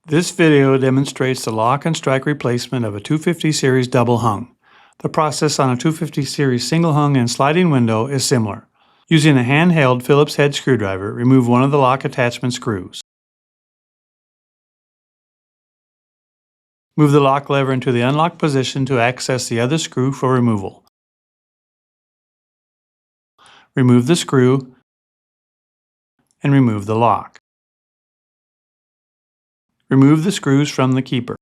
This video demonstrates the lock and strike replacement of a 250 series double hung. The process on a 250 series single hung and sliding window is similar. Using a handheld Phillips head screwdriver, remove one of the lock attachment screws. Move the lock lever into the unlocked position to access the other screw for removal. Remove the screw and remove the lock. Remove the screws from the keeper.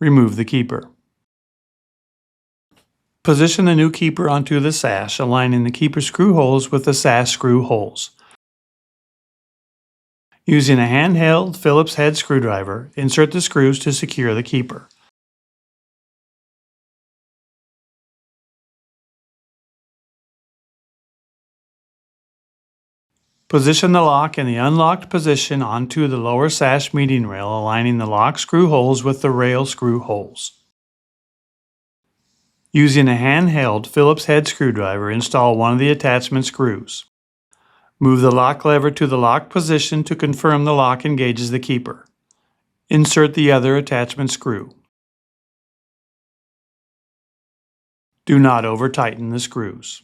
Remove the keeper. Position the new keeper onto the sash, aligning the keeper screw holes with the sash screw holes. Using a handheld Phillips head screwdriver, insert the screws to secure the keeper. Position the lock in the unlocked position onto the lower sash meeting rail, aligning the lock screw holes with the rail screw holes. Using a handheld Phillips head screwdriver, install one of the attachment screws. Move the lock lever to the locked position to confirm the lock engages the keeper. Insert the other attachment screw. Do not over-tighten the screws.